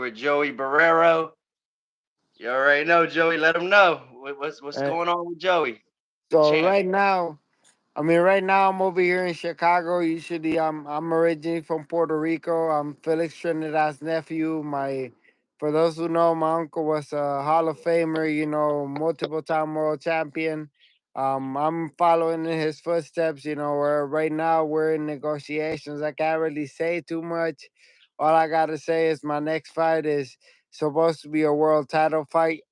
with Joey Borrero. You already know Joey. Let him know what's Uh, going on with Joey, the so champ. right now, right now I'm over here in Chicago. Usually, I'm originally from Puerto Rico. I'm Felix Trinidad's nephew. For those who know, my uncle was a Hall of Famer. Multiple time world champion. I'm following in his footsteps. Where right now we're in negotiations. I can't really say too much. All I gotta say is my next fight is supposed to be a world title fight.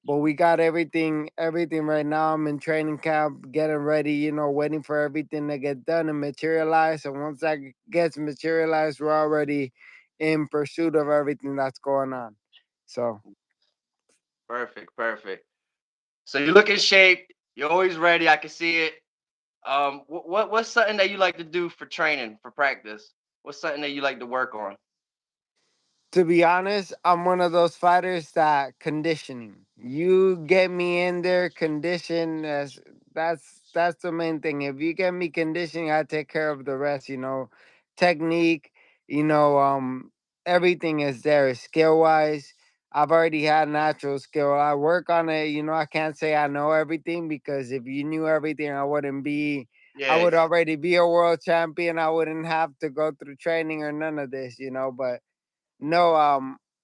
But we got everything right now. I'm in training camp, getting ready, waiting for everything to get done and materialize. And once that gets materialized, we're already in pursuit of everything that's going on. So, Perfect, perfect. So you look in shape. You're always ready. I can see it. What's something that you like to do for training, for practice? What's something that you like to work on? to be honest, I'm one of those fighters that conditioning. You get me in there, condition as that's the main thing. If you get me conditioning, I take care of the rest. Technique. You know, everything is there. Skill wise, I've already had natural skill. I work on it. I can't say I know everything because if you knew everything, I wouldn't be. I Yeah, would already be a world champion. I wouldn't have to go through training or none of this. But no,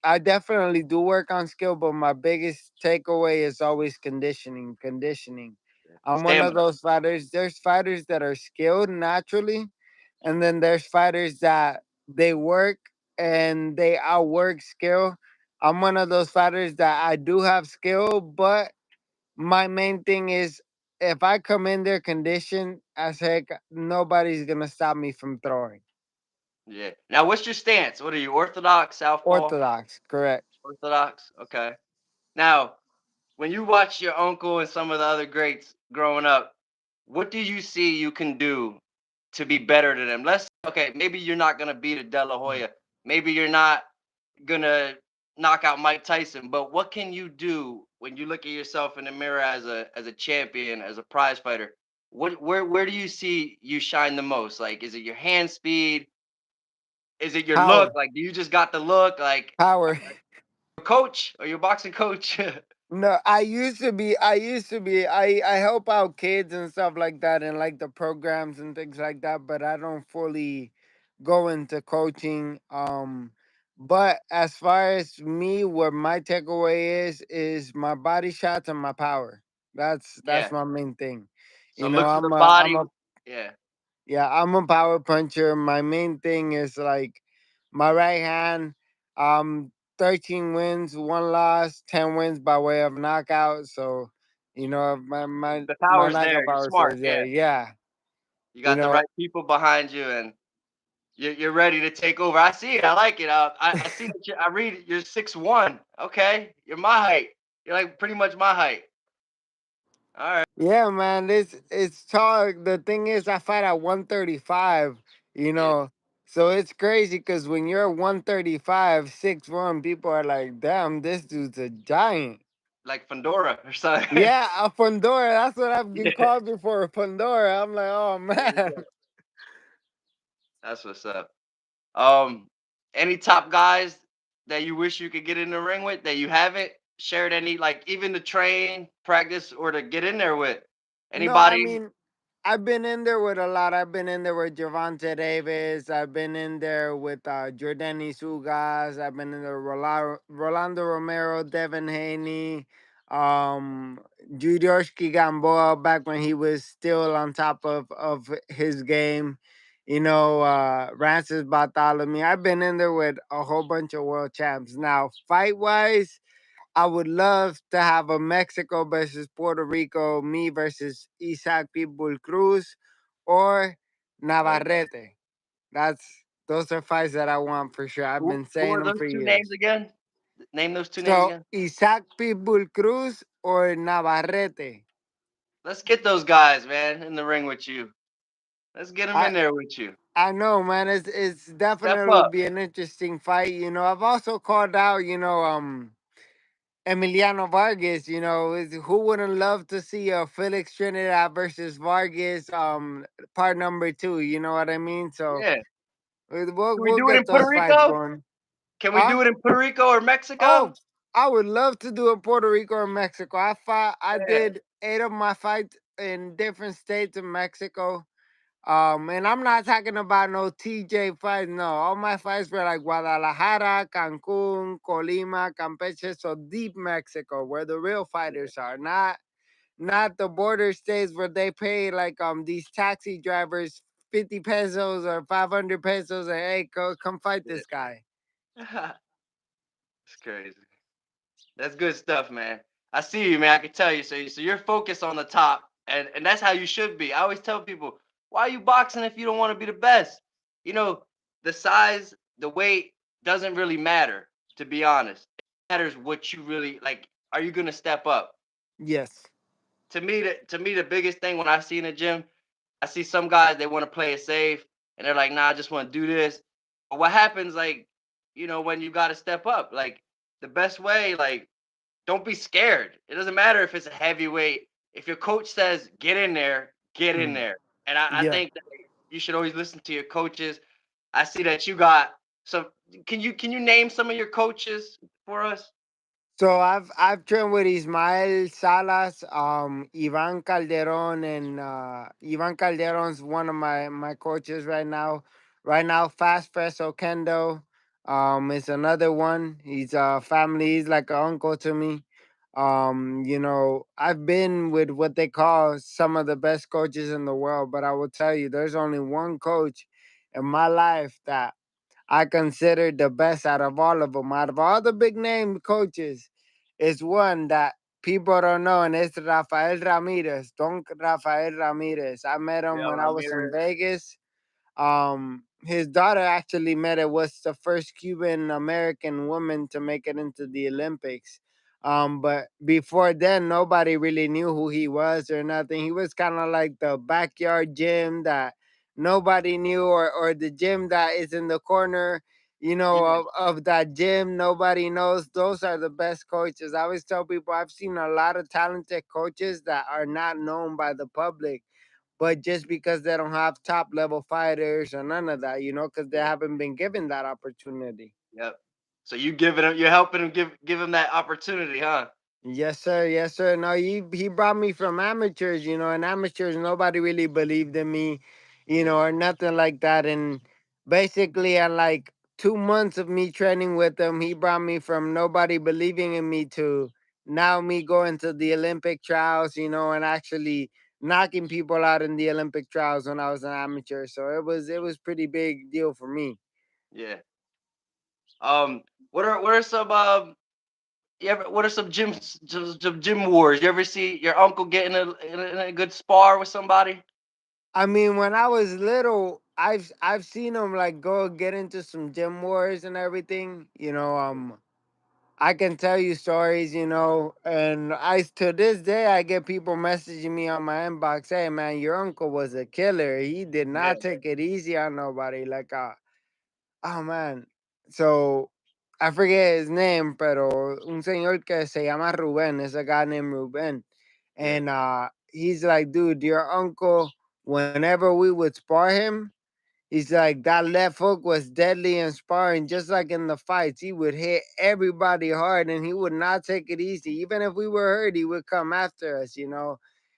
I definitely do work on skill, but my biggest takeaway is always conditioning. Conditioning. I'm one of stamina. those fighters. There's fighters that are skilled naturally, and then there's fighters that they work and they outwork skill. I'm one of those fighters that I do have skill, but my main thing is if I come in there conditioned as heck, nobody's gonna stop me from throwing. Yeah. Now, what's your stance? What are you, orthodox, southpaw? Orthodox, correct. Orthodox. Okay. Now, when you watch your uncle and some of the other greats growing up, what do you see you can do to be better than them? Let's okay, maybe you're not gonna beat a De La Hoya. Maybe you're not gonna knock out Mike Tyson, but what can you do when you look at yourself in the mirror as a champion, as a prize fighter? Where do you see you shine the most? Like, is it your hand speed? Is it your look? Power, Like, do you just got the look? Like, power. a coach or your boxing coach? No, I used to be. I help out kids and stuff like that, and like the programs and things like that. But I don't fully go into coaching. But as far as me, what my takeaway is my body shots and my power. That's Yeah. my main thing. So look for the I'm body. a Yeah. Yeah, I'm a power puncher. My main thing is like my right hand. 13 wins, one loss, 10 wins by way of knockout. So, my my The my power's there. knockout You're power smart. says, yeah, Yeah. yeah. You You got the know, right people behind you, and you're ready to take over. I see it. I like it. I see that I read it. You're 6'1". Okay. You're my height. You're like pretty much my height. All right. yeah, man. This it's tall. The thing is, I fight at 135. You Yeah. know, so it's crazy because when you're 135, 6'1", people are like, "Damn, this dude's a giant." Like Fedora or something. Yeah, a Pandora. That's what I've been Yeah. called before, a Pandora. I'm like, oh There you man. go. That's what's up. Um, any top guys that you wish you could get in the ring with that you haven't shared any, like even to train, practice, or to get in there with? No, I Anybody? mean, I've been in there with a lot. I've been in there with Javante Davis. I've been in there with Jordani Sugas. I've been in there with Rolando Romero, Devin Haney, um, Judorski Gamboa back when he was still on top of his game. Rancis Bartholomew. I've been in there with a whole bunch of world champs. Now, fight wise, I would love to have a Mexico versus Puerto Rico, me versus Isaac Pitbull Cruz, or There you go. Navarrete. Those are fights that I want for sure. I've been Who saying are them those for two names years. again? Name those two names So again. Isaac Pitbull Cruz or Navarrete. Let's get those guys, man, in the ring with you. Let's get them I in there with you. I know, man. It's Step definitely up. be an interesting fight. I've also called out. Emiliano Vargas, who wouldn't love to see a Felix Trinidad versus Vargas, part number two. You know what I mean? So Yeah. we'll Can we we'll do it get in Puerto those fights Rico? going. Can we Huh? do it in Puerto Rico or Oh, Mexico? I would love to do in Puerto Rico or Mexico. I Yeah. did 8 of my fights in different states in Mexico. And I'm not talking about no TJ fights. No, all my fights were like Guadalajara, Cancun, Colima, Campeche, so deep Mexico, where the real fighters are. Not the border states where they pay like these taxi drivers 50 pesos or 500 pesos. And hey, come fight Yeah. this guy. It's crazy. That's good stuff, man. I see you, man. I can tell you. So you're focused on the top, and that's how you should be. I always tell people, why are you boxing if you don't want to be the best? You know, the size, the weight doesn't really matter. To be honest, it matters what you really like. Are you gonna step up? Yes. To me, the biggest thing when I see in the gym, I see some guys they want to play it safe, and they're like, nah, I just want to do this. But what happens, like, when you got to step up, like the best way, like don't be scared. It doesn't matter if it's a heavyweight. If your coach says get in there, get in Mhm. there. And I Yeah. think that you should always listen to your coaches. I see that you got some. Can you name some of your coaches for us? So I've trained with Ismael Salas, Ivan Calderon, and Ivan Calderon's one of my coaches right now. Right now, Fast Fresh Kendo, is another one. He's a family. He's like an uncle to me. I've been with what they call some of the best coaches in the world, but I will tell you, there's only one coach in my life that I consider the best out of all of them. Out of all the big name coaches, is one that people don't know, and it's Rafael Ramirez. Don Rafael Ramirez. I met him Yeah, when I was in Ramirez. Vegas. His daughter actually met it. Was the first Cuban American woman to make it into the Olympics. But before then, nobody really knew who he was or nothing. He was kind of like the backyard gym that nobody knew, or the gym that is in the corner, Yeah, of that gym. Nobody knows. Those are the best coaches. I always tell people I've seen a lot of talented coaches that are not known by the public, but just because they don't have top level fighters or none of that, because they yeah, haven't been given that opportunity. yep. So you're helping him give him that opportunity, huh? Yes, sir. Yes, sir. No, he brought me from amateurs, and amateurs, nobody really believed in me, Yeah, or nothing like that. And basically, in like 2 months of me training with him, he brought me from nobody believing in me to now me going to the Olympic trials, and actually knocking people out in the Olympic trials when I was an amateur. So it was pretty big deal for me. yeah. What are some what are some gym wars? You ever see your uncle get in a good spar with somebody? I mean, when I was little, I've seen them like go get into some gym wars and everything. I can tell you stories, and I to this day I get people messaging me on my inbox, "Hey man, your uncle was a killer. He did Yeah, not take it easy on nobody." Like, oh man. So I forget his name, pero un señor que se llama Ruben is a guy named Ruben. yeah, And he's like, dude, your uncle, whenever we would spar him, he's like, that left hook was deadly in sparring, just like in the fights. He would hit everybody hard and he would not take it easy. Even if we were hurt, he would come after us.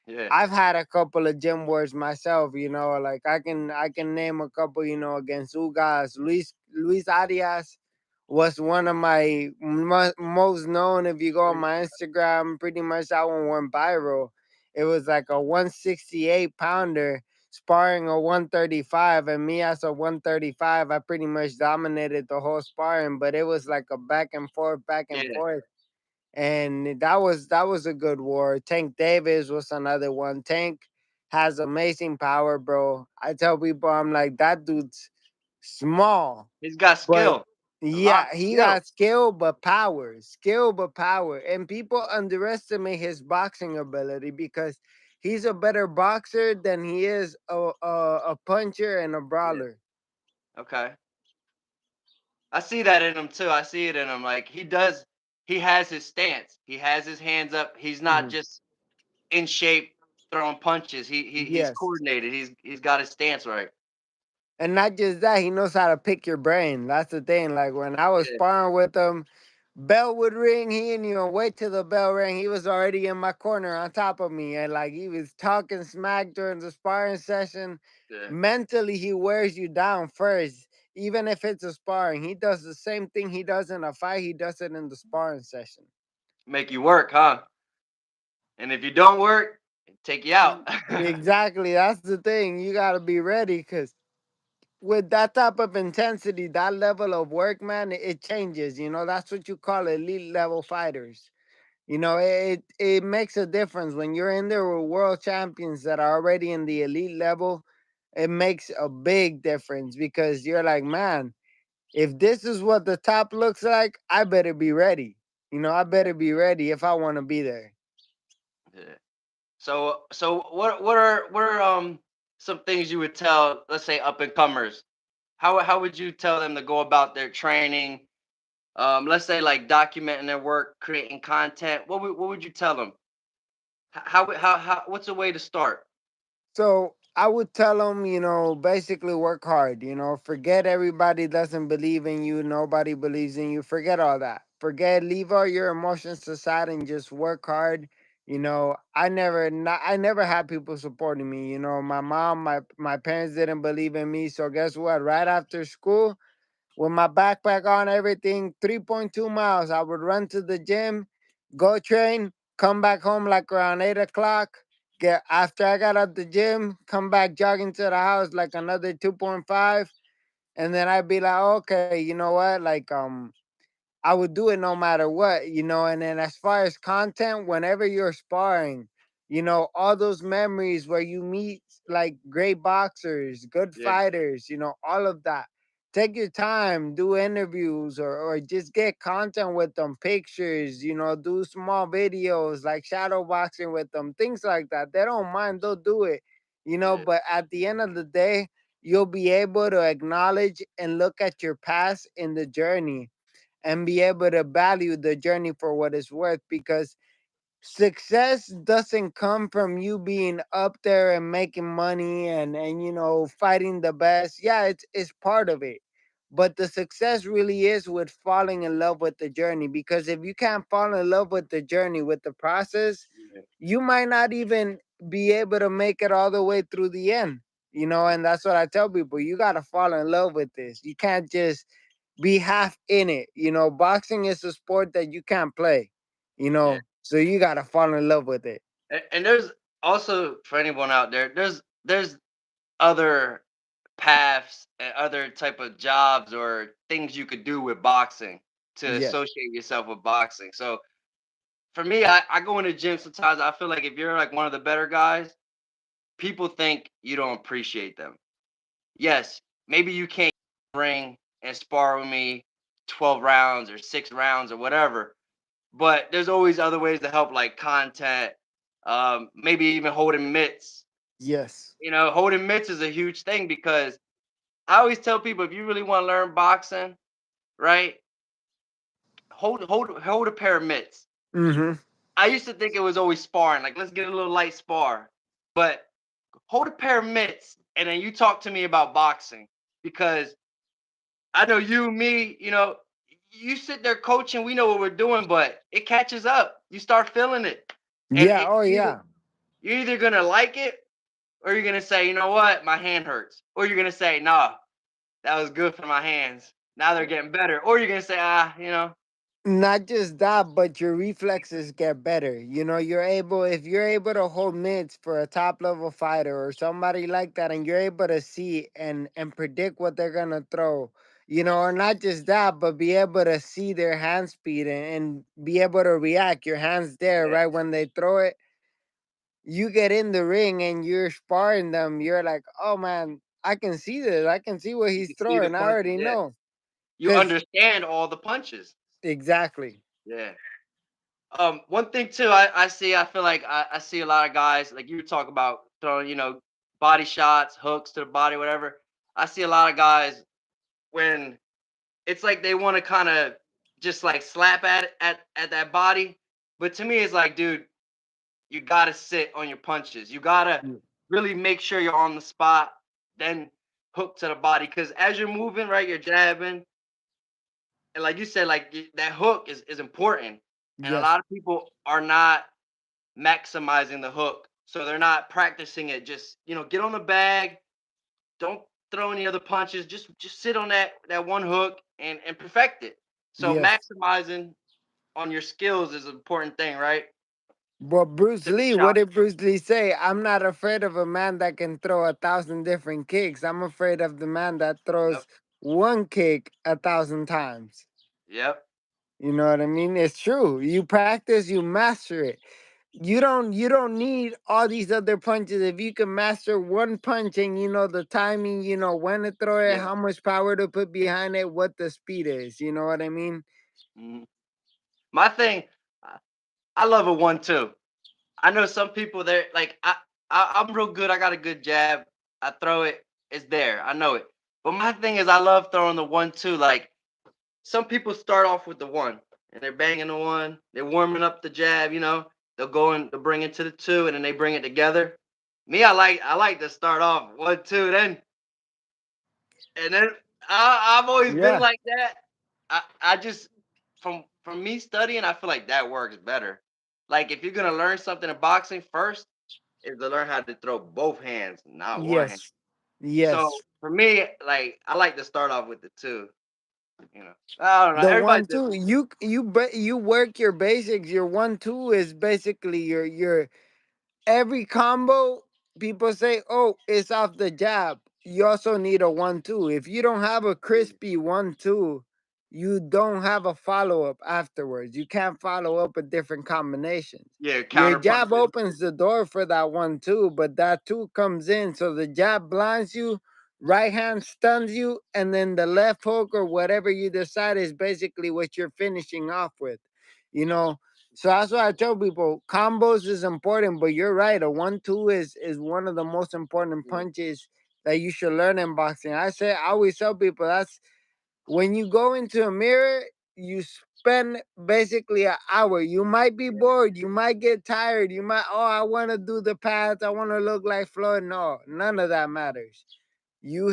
yeah, I've had a couple of gym wars myself, like I can name a couple, against Ugas. Luis Arias was one of my most known. If you go on my Instagram, pretty much that one went viral. It was like a 168 pounder sparring a 135, and me as a 135, I pretty much dominated the whole sparring, but it was like a back and yeah. forth, and that was a good war. Tank Davis was another one. Tank has amazing power, bro. I tell people I'm like, that dude's small, He's got but skill, a lot yeah, of he skill. got skill but power, and people underestimate his boxing ability because he's a better boxer than he is a puncher and a Yeah. brawler. Okay. I see that in him too. I see it in him. Like he has his stance. He has his hands up. He's not Mhm. just in shape throwing punches. He's Yes. coordinated. He's got his stance right. And not just that, he knows how to pick your brain. That's the thing. Like when I was Yeah, sparring with him, bell would ring. He didn't even wait till the bell rang. He was already in my corner on top of me. And like he was talking smack during the sparring session. yeah. Mentally, he wears you down first. Even if it's a sparring, he does the same thing he does in a fight, he does it in the sparring session. Make you work, huh? And if you don't work, take you out. Exactly. That's the thing. You got to be ready because with that type of intensity, that level of work, man, it changes. You know, that's what you call elite level fighters. You know, it makes a difference when you're in there with world champions that are already in the elite level. It makes a big difference because you're like, man, if this is what the top looks like, I better be ready. You know, I better be ready if I want to be there. Yeah. So what are some things you would tell, let's say, up and comers? How would you tell them to go about their training? Let's say like documenting their work, creating content. What would you tell them? How what's a way to start? So I would tell them, you know, basically work hard. You know, forget everybody doesn't believe in you. Nobody believes in you. Forget all that. Forget, leave all your emotions aside and just work hard. You know, I never had people supporting me. You know, my mom, my parents didn't believe in me. So guess what? Right after school, with my backpack on, everything, 3.2 miles. I would run to the gym, go train, come back home like around 8 o'clock. Get after I got out the gym, come back jogging to the house like another 2.5. And then I'd be like, okay, you know what? I would do it no matter what, you know. And then as far as content, whenever you're sparring, you know, all those memories where you meet like great boxers, good Yeah, fighters, you know, all of that. Take your time, do interviews or just get content with them, pictures, you know, do small videos like shadow boxing with them, things like that. They don't mind, they'll do it, you know, yeah, but at the end of the day, you'll be able to acknowledge and look at your past in the journey and be able to value the journey for what it's worth because success doesn't come from you being up there and making money and you know fighting the best. Yeah, it's part of it, but the success really is with falling in love with the journey, because if you can't fall in love with the journey, with the process, yeah, you might not even be able to make it all the way through the end, you know. And that's what I tell people, you got to fall in love with this. You can't just be half in it, you know. Boxing is a sport that you can't play, you yeah. know, so you got to fall in love with it. And there's also, for anyone out there, there's other paths and other type of jobs or things you could do with boxing to Yes. associate yourself with boxing. So for me, I go in the gym sometimes. I feel like if you're like one of the better guys, people think you don't appreciate them. Yes, maybe you can't ring and spar with me 12 rounds or 6 rounds or whatever, but there's always other ways to help, like content, maybe even holding mitts. Yes. Holding mitts is a huge thing because I always tell people, if you really want to learn boxing, right, hold a pair of mitts. Mm-hmm. I used to think it was always sparring, like let's get a little light spar, but hold a pair of mitts and then you talk to me about boxing because I know you, me, you sit there coaching, we know what we're doing, but it catches up. You start feeling it. And Yeah. Oh either, yeah. you're either gonna like it or you're gonna say, you know what, my hand hurts. Or you're gonna say, nah, that was good for my hands. Now they're getting better. Or you're gonna say, Not just that, but your reflexes get better. You know, you're able, if you're able to hold mids for a top level fighter or somebody like that, and you're able to see and predict what they're gonna throw, you know, or not just that, but be able to see their hand speed and be able to react. Your hands there yeah, right when they throw it. You get in the ring and you're sparring them. You're like, oh man, I can see this. I can see what you he's can see the throwing. I punches. already Yeah, know. you Cause understand all the punches. exactly. Yeah. One thing too, I feel like I see a lot of guys like you talk about throwing, body shots, hooks to the body, whatever. I see a lot of guys when it's like they want to kind of just like slap at that body, but to me it's like, dude, you gotta sit on your punches. You gotta really make sure you're on the spot. Then hook to the body. Because as you're moving, right, you're jabbing, and like you said, like that hook is important, and a Yes, lot of people are not maximizing the hook, so they're not practicing it. Just get on the bag, don't throw any other punches. Just sit on that one hook and perfect it. So yes. maximizing on your skills is an important thing, right? But Bruce Took a Lee, shot. what did Bruce Lee say? I'm not afraid of a man that can throw 1,000 different kicks. I'm afraid of the man that Yep. throws one kick 1,000 times. Yep. You know what I mean? It's true. You practice, you master it. You don't need all these other punches. If you can master one punch and you know the timing, you know when to throw it, Yeah. how much power to put behind it, what the speed is. You know what I mean? Mhm. My thing, I I love a 1-2. I know some people they're like I'm real good. I got a good jab. I throw it. It's there. I know it. But my thing is, I love throwing the 1-2. Like some people start off with the one and they're banging the one. They're warming up the jab. They'll go and they'll bring it to the two, and then they bring it together. Me, I like to start off 1-2, then I've always been Yeah. like that. I just from me studying, I feel like that works better. Like if you're gonna learn something in boxing, first is to learn how to throw both hands, not one hand. Yes. So Yes. for me, like I like to start off with the two. I don't know. The Everybody's 1-2, different. you work your basics. Your 1-2 is basically your every combo. People say, "Oh, it's off the jab." You also need a 1-2. If you don't have a Yeah, crispy 1-2, you don't have a follow up afterwards. You can't follow up with different combinations. yeah, Your counter jab punching. opens the door for that 1-2, but that two comes in, so the jab blinds you, right hand stuns you, and then the left hook or whatever you decide is basically what you're finishing off with. You know, so that's why I tell people combos is important, but you're right. A 1-2 is one of the most important Yeah, punches that you should learn in boxing. I always tell people that's when you go into a mirror, you spend basically an hour. You might be yeah, bored, you might get tired, you might I want to do the pads, I want to look like Floyd. No, none of that matters. You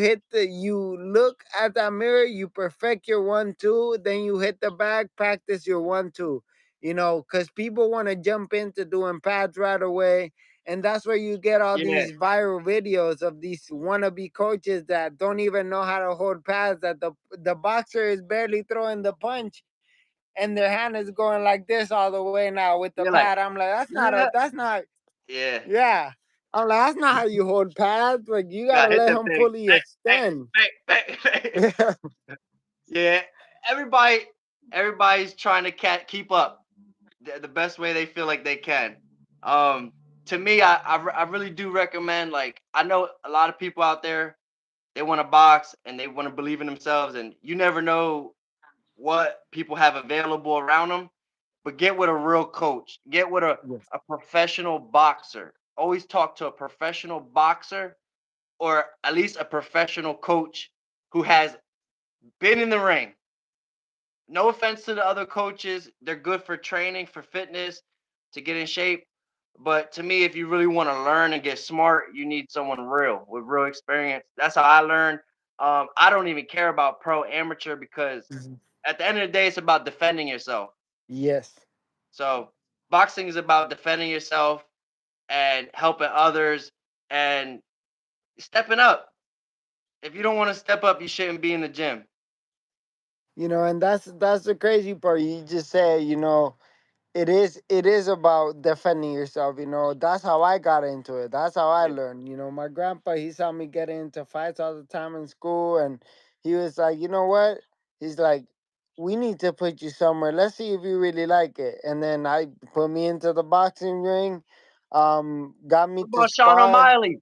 look at that mirror, you perfect your 1-2, then you hit the bag, practice your 1-2. Because people want to jump into doing pads right away. And that's where you get all yeah, these viral videos of these wannabe coaches that don't even know how to hold pads, that the boxer is barely throwing the punch and their hand is going like this all the way now with the you're like, pad. I'm like, yeah, that's not, yeah. yeah. I'm like, that's not how you hold pads. Like, you got to Gotta hit let them him things. fully Bang, bang, extend. bang, bang, bang. Yeah. Yeah, everybody's trying to keep up the best way they feel like they can. Um, to me, I really do recommend. Like, I know a lot of people out there, they want to box and they want to believe in themselves, and you never know what people have available around them. But get with a real coach. Get with Yes. a professional boxer. Always talk to a professional boxer, or at least a professional coach who has been in the ring. No offense to the other coaches, they're good for training, for fitness, to get in shape. But to me, if you really want to learn and get smart, you need someone real with real experience. That's how I learned. I don't even care about pro amateur because Mhm. at the end of the day, it's about defending yourself. Yes. So boxing is about defending yourself and helping others and stepping up. If you don't want to step up, you shouldn't be in the gym. And that's the crazy part. You just said, it is about defending yourself. That's how I got into it. That's how I Yeah. learned. My grandpa, he saw me get into fights all the time in school, and he was like, you know what? He's like, we need to put you somewhere. Let's see if you really like it. And then I put me into the boxing ring, got me What to about Sean spar. O'Malley?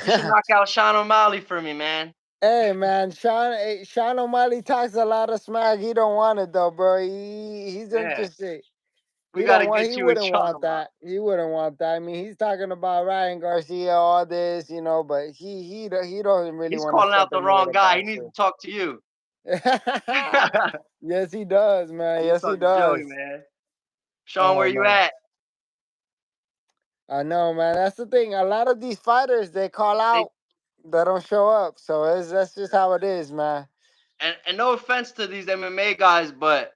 You should knock out Sean O'Malley for me, man. Hey man, Sean O'Malley talks a lot of smack. He don't want it though, bro. He's Yeah. interested. We He got to don't want. get He you with wouldn't Sean want O'Malley. that. He wouldn't want that. I mean, he's talking about Ryan Garcia, all this, but he doesn't really He's want to calling step out the in with wrong a guy. He needs boxer. to talk to you. Yes, he does, man. He needs Yes, to he talk to Joey, does. man. Sean, Oh where you man, at? I know, man. That's the thing. A lot of these fighters, they call They out. They don't show up. So it's that's just how it is, man. And no offense to these MMA guys, but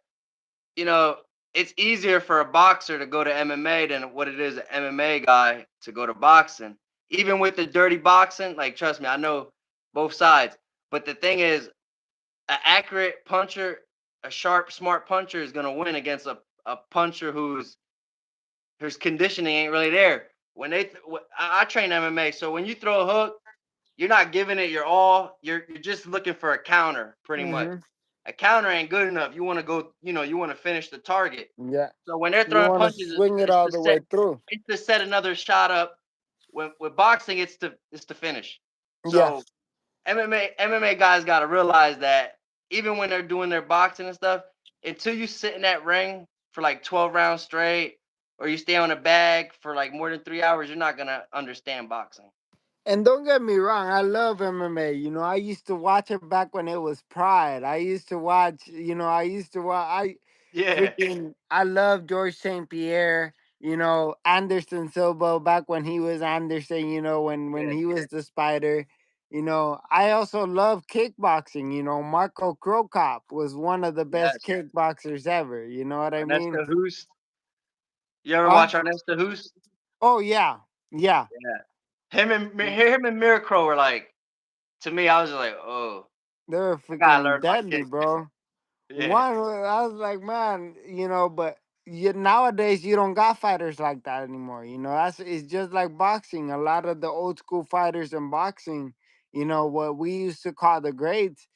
you know, it's easier for a boxer to go to MMA than what it is an MMA guy to go to boxing. Even with the dirty boxing, like trust me, I know both sides. But the thing is, an accurate puncher, a sharp, smart puncher is gonna win against a puncher whose conditioning ain't really there. When I train MMA, so when you throw a hook, you're not giving it your all. You're just looking for a counter, pretty much. Hmm. A counter ain't good enough. You want to go, you want to finish the target. Yeah. So when they're You throwing want to punches, swing it all the way through. it's to set another shot up. When with boxing, it's to finish. Yeah. So MMA guys got to realize that even when they're doing their boxing and stuff, until you sit in that ring for like 12 rounds straight, or you stay on a bag for like more than 3 hours, you're not gonna understand boxing. And don't get me wrong, I love MMA. You know, I used to watch it back when it was Pride. I used to watch, I used to watch, Yeah, I love George St. Pierre, Anderson Silva back when he was Anderson, when yeah, he was the Spider. I also love kickboxing. Marco Krokop was one of the best yes. kickboxers ever. You know what I mean? Ernesto Hoost. You ever Huh? watch Ernesto Hoost? Oh, yeah. Yeah. Yeah. Him and Miracro were like, to me, I was just like, oh, They're I gotta freaking learn my deadly, kick. bro. Yeah, One, I was like, man, but nowadays you don't got fighters like that anymore. That's it's just like boxing. A lot of the old school fighters in boxing, what we used to call the greats,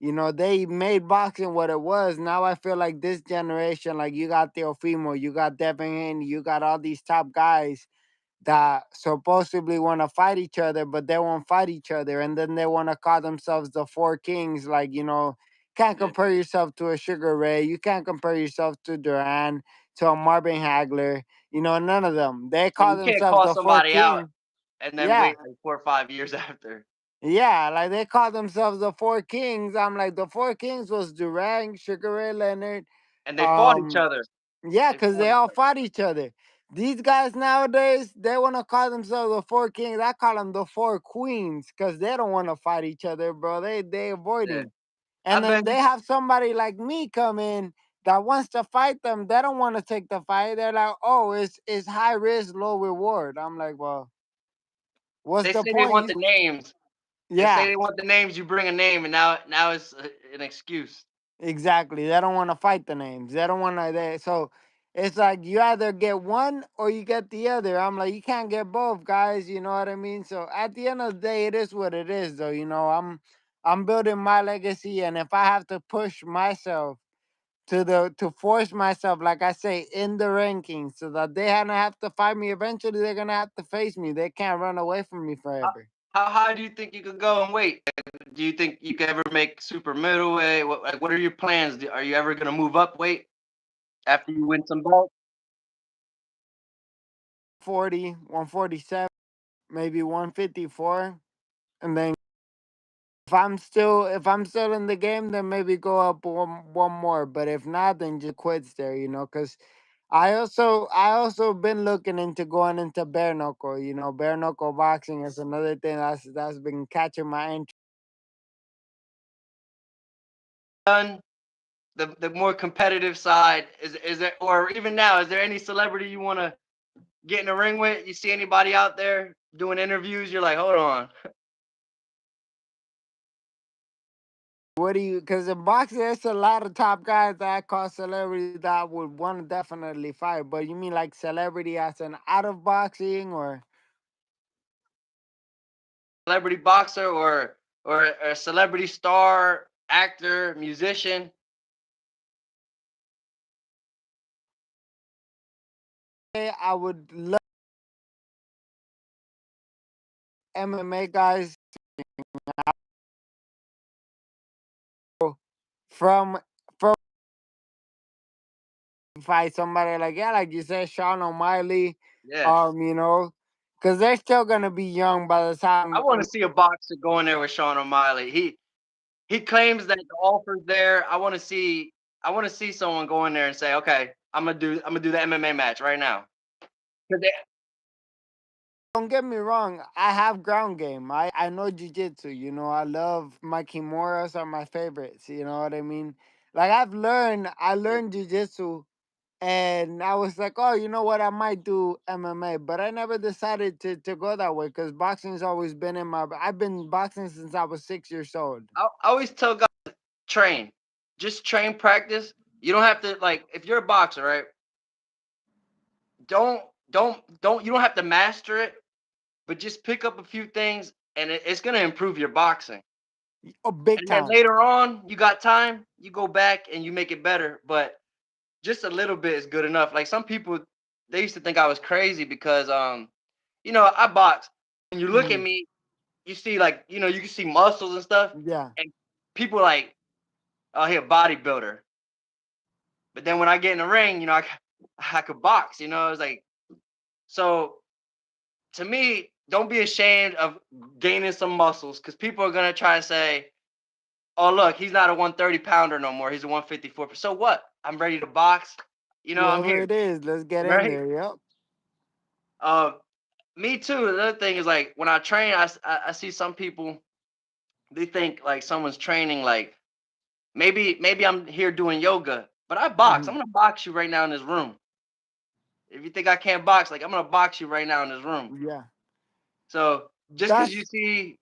they made boxing what it was. Now I feel like this generation, like you got Teofimo, you got Devin Haney, you got all these top guys that supposedly want to fight each other, but they won't fight each other, and then they want to call themselves the Four Kings. Like can't yeah. compare yourself to a Sugar Ray. You can't compare yourself to Duran, to a Marvin Hagler. None of them. They Yeah, call you can't themselves call the Four somebody out King. and then Yeah, wait like 4 or 5 years after. yeah, like they call themselves the Four Kings. I'm like the Four Kings was Duran, Sugar Ray Leonard, And they fought each um, other. yeah, They because fought they each all other. fought each other. These guys nowadays, they want to call themselves the Four Kings. I call them the Four Queens because they don't want to fight each other, bro. They Yeah. avoiding. And I've then they been have somebody like me come in that wants to fight them. They don't want to take the fight. They're like, oh, it's high risk, low reward. I'm like, well, what's they the say they point? want the names. They say Yeah, they want the names, you bring a name, and now it's an excuse. exactly. They don't want to fight the names. They don't want to. So it's like you either get one or you get the other. I'm like, you can't get both, guys. You know what I mean? So at the end of the day, it is what it is, though. I'm building my legacy, and if I have to push myself to force myself, like I say, in the rankings, so that they gonna have to fight me eventually, they're gonna have to face me. They can't run away from me How, forever. how high do you think you could go and wait? Do you think you could ever make super middleweight? What are your plans? Are you ever gonna move up weight after you win some belts? 40, 147, maybe 154, and then if I'm still in the game, then maybe go up one more. But if not, then just quits there, because I also been looking into going into bare knuckle. Bare knuckle boxing is another thing that's been catching my interest. Done the more competitive side is there, or even now, is there any celebrity you want to get in the ring with? You see anybody out there doing interviews? You're like, hold on. What do you? Because in boxing, there's a lot of top guys that I call celebrities that I would want to definitely fight. But you mean like celebrity as an out of boxing, or Celebrity boxer or a celebrity star, actor, musician. I would love MMA guys from fight somebody like, yeah, like you said, Sean O'Malley, Yes. because they're still gonna be young by the I time. want to see a boxer go in there with Sean O'Malley. He claims that the offer's there. I want to see someone go in there and say, okay, I'm gonna do the MMA match right now. 'Cause don't get me wrong. I have ground game. I know jujitsu. You know, I love my kimuras are my favorites. You know what I mean? Like I Yeah. learned jujitsu, and I was like, oh, you know what? I might do MMA, but I never decided to go that way because boxing's always been in my. I've been boxing since I was 6 years old. I always tell guys train, just train, practice. You don't have to like if you're a boxer, right? Don't don't you don't have to master it, but just pick up a few things, and it's gonna improve your boxing. Oh, big And then time. later on, you got time, you go back and you make it better. But just a little bit is good enough. Like some people, they used to think I was crazy because I box. When you look at Hmm. me, you see like you can see muscles and stuff, Yeah, and people like, oh, he a bodybuilder. But then when I get in the ring, I could box. It's like so. To me, don't be ashamed of gaining some muscles because people are gonna try to say, "Oh, look, he's not a 130 pounder no more. He's a 154." So what? I'm ready to box. I'm whoever here, it is, let's get in right? there. Yep. Uh, Me too. Another thing is like when I train, I see some people they think like someone's training like maybe I'm here doing yoga, but I box. I'm Hmm. gonna box you right now in this room. If you think I can't box, like I'm gonna box you right now in this room. Yeah. So just because you That's see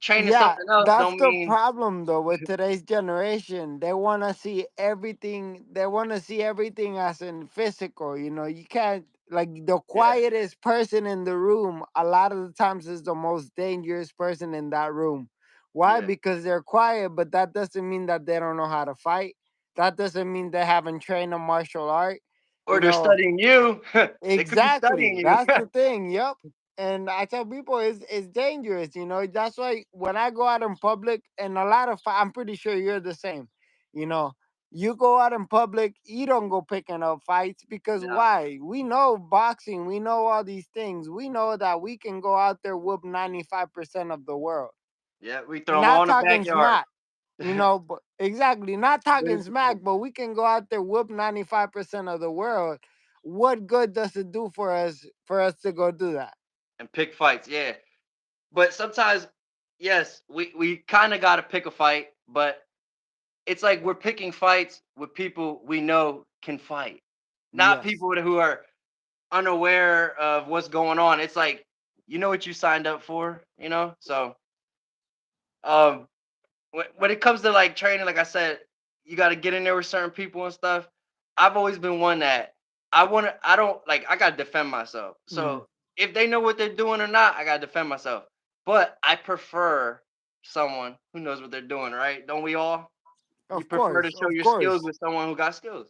training Yeah, something else, that's don't the mean problem though with today's generation. They want to see everything. They want to see everything as in physical. You know, you can't like the yeah, quietest person in the room. A lot of the times is the most dangerous person in that room. Why? yeah. Because they're quiet, but that doesn't mean that they don't know how to fight. That doesn't mean they haven't trained a martial art. Or You they're know, studying you. They could be studying exactly. you. That's the thing. Yep. And I tell people it's dangerous, you know. That's why when I go out in public and a lot of I'm pretty sure you're the same. You know, you go out in public, you don't go picking up fights because No, why? We know boxing, we know all these things. We know that we can go out there whoop 95% of the world. yeah, we throw them all Not in the talking backyard. smack, you know, but exactly, not talking Basically, smack, but we can go out there whoop 95% of the world. What good does it do for us to go do that? and pick fights. Yeah, but sometimes, yes, we kind of got to pick a fight, but it's like we're picking fights with people we know can fight, not Yes, people who are unaware of what's going on. It's like you know what you signed up for, So, um, when it comes to like training, like I said, you got to get in there with certain people and stuff. I've always been one that I don't like, I got to defend myself. hmm, So if they know what they're doing or not, I got to defend myself. But I prefer someone who knows what they're doing, right? Don't we all? You of prefer to course, show of your skills course. with someone who got skills.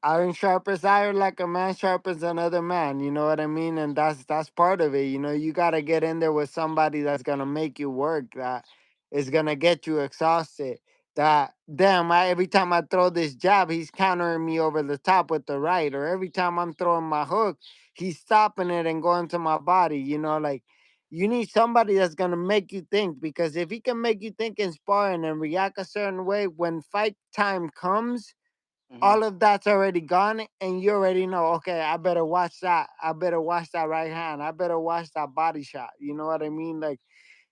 Iron sharpens iron like a man sharpens another man. You know what I mean? And that's part of it. You know, you gotta get in there with somebody that's gonna make you work. That is gonna get you exhausted. That damn, every time I throw this jab, he's countering me over the top with the right. Or every time I'm throwing my hook, he's stopping it and going to my body. You know, like you need somebody that's gonna make you think because if he can make you think in sparring and react a certain way when fight time comes, Hmm. all of that's already gone and you already know, okay, I better watch that. I better watch that right hand. I better watch that body shot. You know what I mean? Like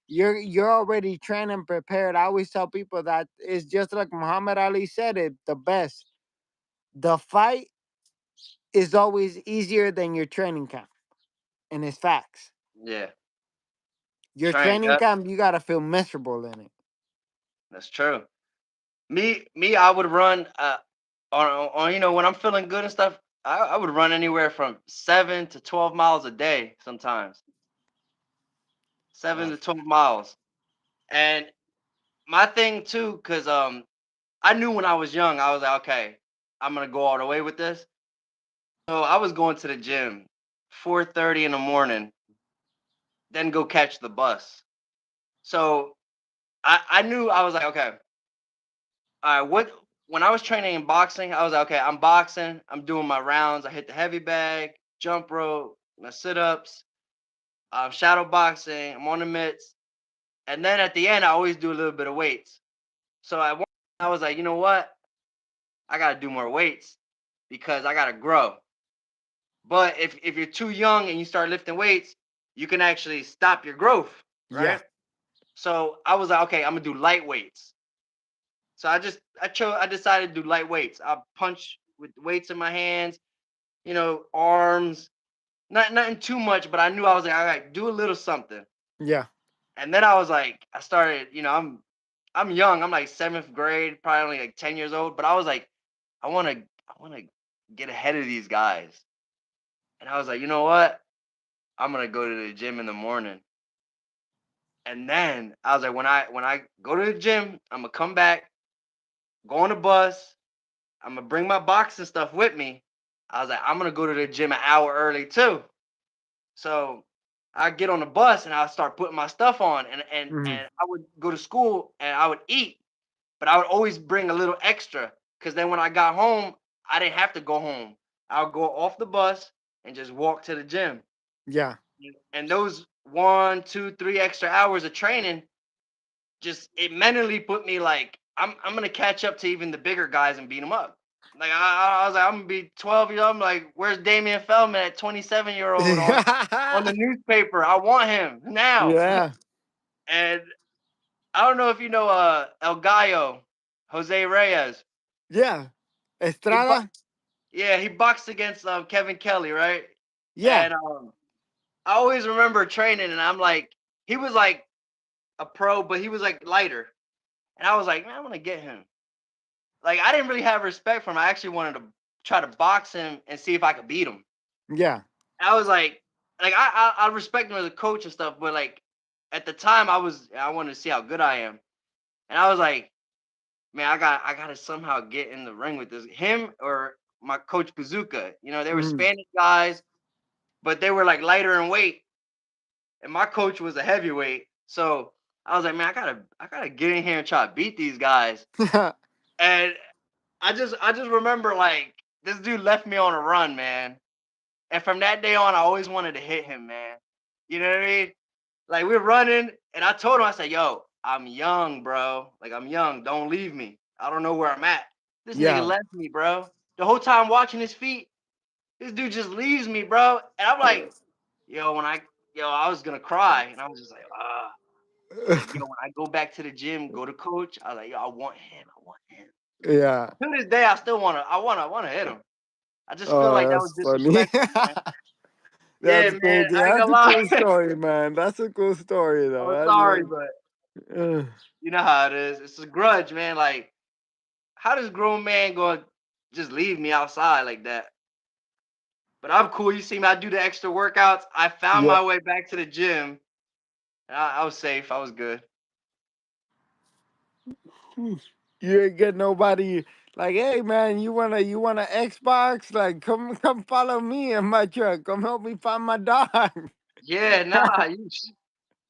you're already trained and prepared. I always tell people that it's just like Muhammad Ali said it the best. The fight is always easier than your training camp. And it's facts. Yeah, Your train. training Yep, camp, you gotta feel miserable in it. that's true. I would run on when I'm feeling good and stuff. I would run anywhere from 7 to 12 miles a day sometimes. 7 to 12 miles. And my thing too, cause I knew when I was young, I was like, okay, I'm gonna go all the way with this. So I was going to the gym 4:30 in the morning, then go catch the bus. So I knew I was like, okay, all right, what when I was training in boxing, I was like, okay, I'm boxing, I'm doing my rounds, I hit the heavy bag, jump rope, my sit-ups, shadow boxing, I'm on the mitts, and then at the end I always do a little bit of weights. So I was like, you know what? I gotta do more weights because I gotta grow. But if you're too young and you start lifting weights, you can actually stop your growth, Yeah. right? So I was like, okay, I'm gonna do light weights. So I decided to do light weights. I punch with weights in my hands, arms, nothing too much, but I knew I was like, all right, do a little something. Yeah. And then I was like, I started, I'm young. I'm like seventh grade, probably only like 10 years old. But I was like, I wanna get ahead of these guys. And I was like, you know what? I'm gonna go to the gym in the morning. And then I was like, when I go to the gym, I'm gonna come back, go on the bus. I'm gonna bring my boxing stuff with me. I was like, I'm gonna go to the gym an hour early too. So I get on the bus and I start putting my stuff on, Hmm. and I would go to school and I would eat, but I would always bring a little extra because then when I got home, I didn't have to go home. I'll go off the bus and just walk to the gym. Yeah. And those 1, 2, 3 extra hours of training just it mentally put me like I'm gonna catch up to even the bigger guys and beat them up. Like I was like I'm gonna be 12 years old. I'm like, where's Damian Feldman at 27-year-old on the newspaper? I want him now. Yeah. And I don't know if you know El Gallo, Jose Reyes. Yeah. He bo- Estrada. yeah, he boxed against Kevin Kelly, right? Yeah. And I always remember training, and I'm like, he was like a pro, but he was like lighter, and I was like, man, I'm gonna get him. Like I didn't really have respect for him. I actually wanted to try to box him and see if I could beat him. Yeah. I was like I respect him as a coach and stuff, but like at the time I wanted to see how good I am, and I was like, man, I got to somehow get in the ring with this him or my coach Bazooka. They were Mhm. Spanish guys, but they were like lighter in weight, and my coach was a heavyweight. So I was like, man, I gotta get in here and try to beat these guys. And I just remember like this dude left me on a run, man. And from that day on, I always wanted to hit him, man. You know what I mean? Like we're running, and I told him, I said, "Yo, I'm young, bro. Like I'm young. Don't leave me. I don't know where I'm at." This nigga Yeah. left me, bro. The whole time watching his feet, this dude just leaves me, bro. And I'm like, yo, I was gonna cry, and I was just like, ah. I was like, yo, when I go back to the gym, go to coach, I was like, yo, I want him. I want him. Yeah. To this day, I still I wanna hit him. I just feel Oh, like that was that's funny. disrespectful, man. Yeah, That's man, crazy. I ain't That's gonna a cool lie. story, man. That's a cool story, though. I'm sorry, but Uh, you know how it is. It's a grudge, man. Like, how does grown man go just leave me outside like that? But I'm cool. You see me, I do the extra workouts. I found yeah. my way back to the gym. And I was safe. I was good. You ain't get nobody like, hey man, you wanna Xbox? Like, come follow me in my truck. Come help me find my dog. Yeah, nah,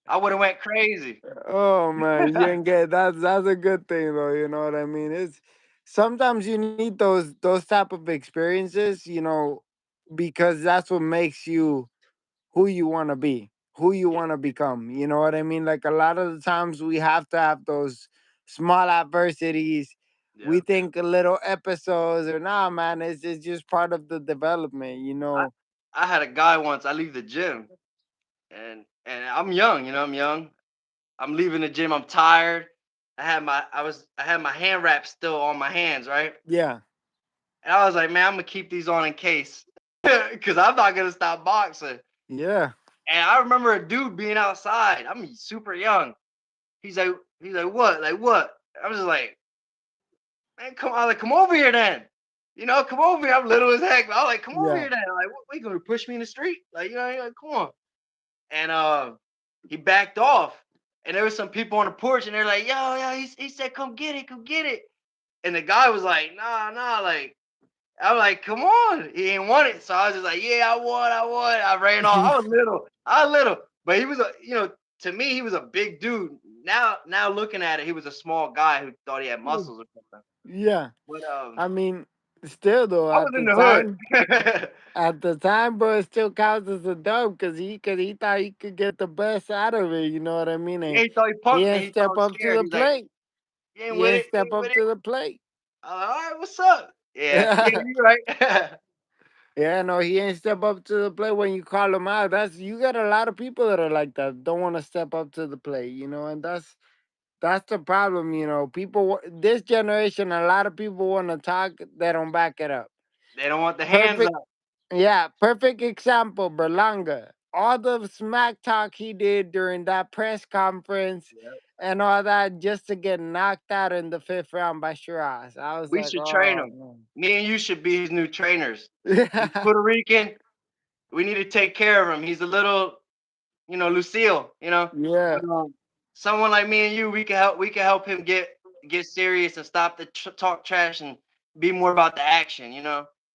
I would have went crazy. Oh man, you ain't get that's a good thing though, you know what I mean? It's sometimes you need those type of experiences, because that's what makes you who you want to be, who you Yeah, want to become. You know what I mean? Like a lot of the times we have to have those small adversities. We yeah. think a little episodes or nah, man, it's just part of the development. I I had a guy once. I leave the gym, and I'm young. I'm young. I'm leaving the gym. I'm tired. I had my hand wraps still on my hands, right? Yeah, And I was like, man, I'm gonna keep these on in case, because I'm not gonna stop boxing. yeah, And I remember a dude being outside. I'm super young. He's like, what? Like what? I was just like, man, come on, like come over here then. Come over here. I'm little as heck. But I was like, come over yeah, here then. Like, what you gonna push me in the street? Like, like, come on. And he backed off. And there was some people on the porch, and they're like, yo, yo, he said, come get it. And the guy was like, nah, nah, like I'm like, come on. He ain't want it. So I was just like, yeah, I won. I ran off. I was little. But he was to me, he was a big dude. Now looking at it, he was a small guy who thought he had muscles or something. yeah. But I mean, still though, I was in the hood. at the time, bro, it still counts as a dub because he thought he could get the best out of it. You know what I mean? Yeah, And he thought he he punked me. didn't He thought I step was up to scared. the He's like, plate. you ain't He with didn't it. You step ain't up with it. to the plate. I'm like, all right, what's up? Yeah, yeah, you're right. Yeah, no, he ain't step up to the plate when you call him out. That's you got a lot of people that are like that, don't want to step up to the plate, and that's the problem, this generation, a lot of people want to talk, they don't back it up. They don't want the hands Perfect, up. yeah, perfect example, Berlanga. All the smack talk he did during that press conference Yeah. and all that just to get knocked out in the fifth round by Shiraz. I was We like, should train oh him. man. Me and you should be his new trainers. He's Puerto Rican. We need to take care of him. He's a little, Lucille, Yeah. but someone like me and you, we can help him get serious and stop the talk trash and be more about the action.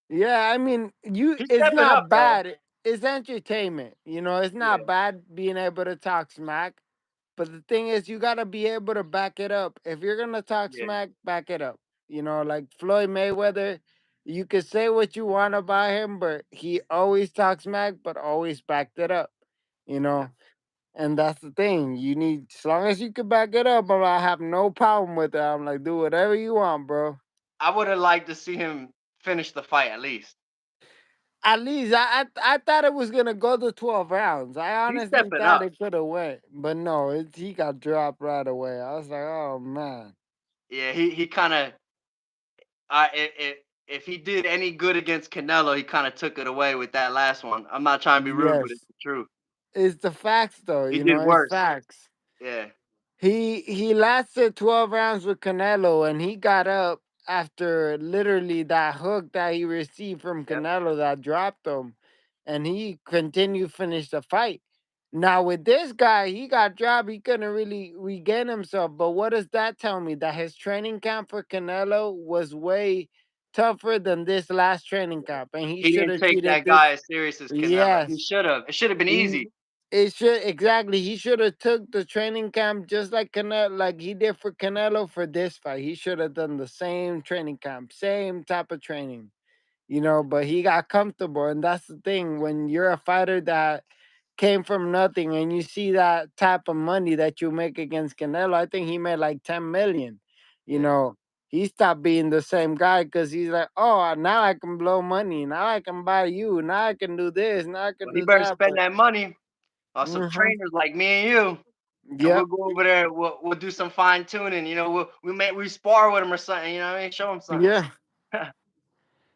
Yeah, I mean, He's it's stepping up not though. bad. It's entertainment. It's Yeah, not bad being able to talk smack. But the thing is, you gotta be able to back it up. If you're gonna talk yeah, smack, back it up. Like Floyd Mayweather, you could say what you want about him, but he always talks smack, but always backed it up. You yeah. know, and that's the thing. You need, as long as you can back it up, I have no problem with it. I'm like, do whatever you want, bro. I would have liked to see him finish the fight at least. At least I thought it was gonna go to 12 rounds. I He's honestly stepping thought up. it could have went, but no, he got dropped right away. I was like, oh man. Yeah, he kind of. If he did any good against Canelo, he kind of took it away with that last one. I'm not trying to be rude, but it's Yes, the truth. it's the facts though. He did It's worse. facts. Yeah, He lasted 12 rounds with Canelo, and he got up after literally that hook that he received from yep, Canelo that dropped him, and he continued finish the fight. Now with this guy, he got dropped. He couldn't really regain himself. But what does that tell me? That his training camp for Canelo was way tougher than this last training yeah. camp, and he He should didn't have take treated that guy this. as serious as Canelo. He Yes, should have. It should have been he easy. it should exactly. He should have took the training camp just like Canelo, like he did for Canelo for this fight. He should have done the same training camp, same type of training. But he got comfortable, and that's the thing. When you're a fighter that came from nothing, and you see that type of money that you make against Canelo, I think he made like 10 million. You Yeah. know, he stopped being the same guy because he's like, oh, now I can blow money. Now I can buy you. Now I can do this. Now I can Well, he do better that. spend But that money on some hmm trainers like me and you, and we'll yep. go over there. We'll do some fine tuning. We spar with him or something. You know what I mean? Show him something. Yeah,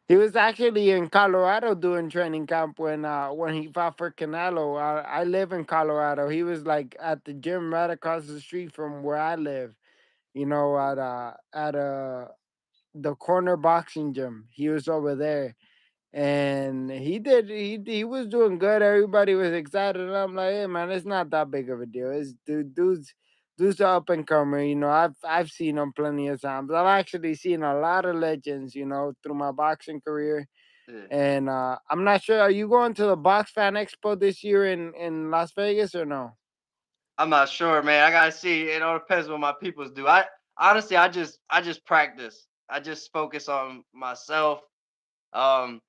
he was actually in Colorado doing training camp when he fought for Canelo. I live in Colorado. He was like at the gym right across the street from where I live. At the corner boxing gym. He was over there, and he was doing good. Everybody was excited, and I'm like, hey man, it's not that big of a deal. It's dude's a up and comer. I've seen him plenty of times. I've actually seen a lot of legends. Through my boxing career. Yeah. And I'm not sure. Are you going to the Box Fan Expo this year in Las Vegas or no? I'm not sure, man. I gotta see. It all depends what my peoples do. I honestly, I just practice. I just focus on myself. Um,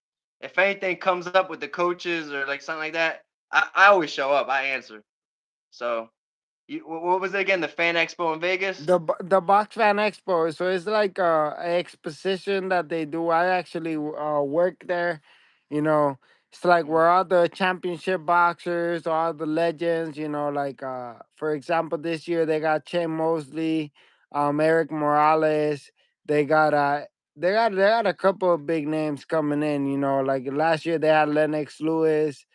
if anything comes up with the coaches or like something like that, I always show up. I answer. So, what was it again? The Fan Expo in Vegas? The Box Fan Expo. So it's like a exposition that they do. I actually work there. You know, it's like Mhm. where all the championship boxers, all the legends. Like for example, this year they got Che Mosley, Eric Morales. They got they got a couple of big names coming in. Like last year they had Lennox Lewis,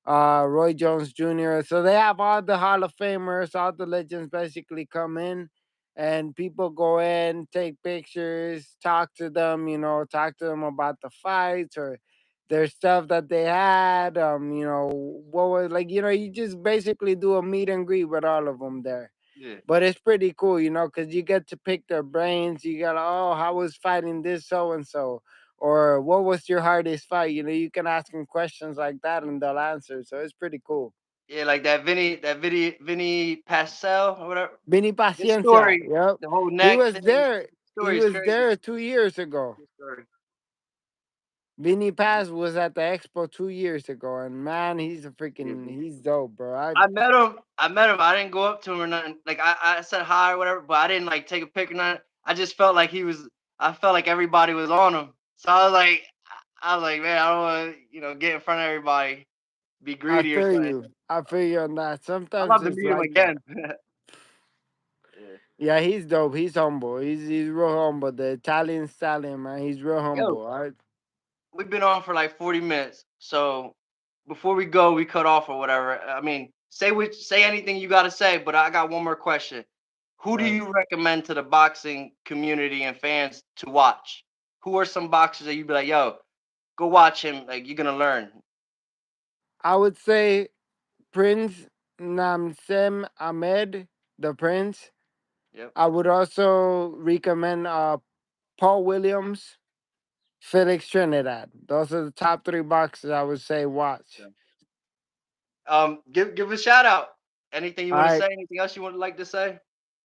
Roy Jones Jr. So they have all the Hall of Famers, all the legends basically come in, and people go in, take pictures, talk to them, talk to them about the fights or their stuff that they had. What was like, you just basically do a meet and greet with all of them there. Yeah. But it's pretty cool, because you get to pick their brains. You got, oh, how was fighting this so and so? Or what was your hardest fight? You can ask them questions like that and they'll answer. So it's pretty cool. Yeah, like Vinny Pascal or whatever. Bini His Paciencia. story, Yep. the whole He neck was thing, there. He story is was crazy. there 2 years ago. His story. Bini Paz was at the expo 2 years ago. And man, Yeah, he's dope, bro. I met him. I met him. I didn't go up to him or nothing. Like I said hi or whatever, but I didn't like take a pic or nothing. I just felt like he was. I felt like everybody was on him. So I was like, I was like, man, I don't want to, get in front of everybody, be I greedy or feel something. you. I feel you on that. I'd Sometimes love to it's meet him like that. again. Yeah. Yeah, he's dope. He's humble. He's real humble. The Italian stallion, man. He's real Yo, humble. All right. we've been on for like 40 minutes. So before we go, we cut off or whatever. I mean, say anything you got to say, but I got one more question. Who do Right. you recommend to the boxing community and fans to watch? Who are some boxers that you'd be like, yo, go watch him. Like, you're going to learn. I would say Prince Namsem Ahmed, the Prince. Yep. I would also recommend Paul Williams, Felix Trinidad. Those are the top three boxers I would say watch. Yeah. Give a shout out. Anything you All want to right. say? Anything else you would like to say?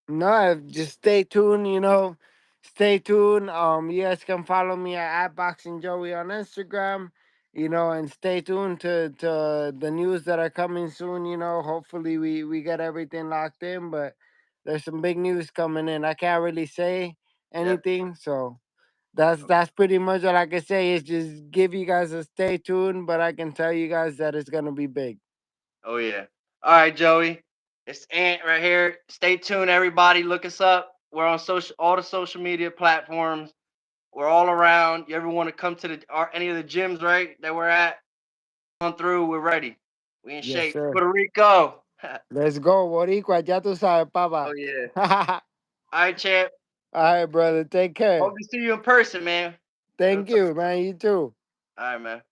No, just stay tuned, stay tuned. You guys can follow me at Boxing Joey on Instagram, and stay tuned to the news that are coming soon, Hopefully we get everything locked in, but there's some big news coming in. I can't really say Yep. anything, so that's pretty much all I can say is just give you guys a stay tuned, but I can tell you guys that it's gonna be big. Oh yeah. All right, Joey. It's Ant right here. Stay tuned, everybody. Look us up. We're on all the social media platforms. We're all around. You ever want to come to any of the gyms, right? That we're at? On through. We're ready. We in Yes, shape. sir. Puerto Rico. Let's go, Boricua. Ya tú sabes, Oh papa. yeah. All All right, champ. right, brother. Take care. Hope to see you in person, man. We'll Thank talk. you, man. You too. All right, man.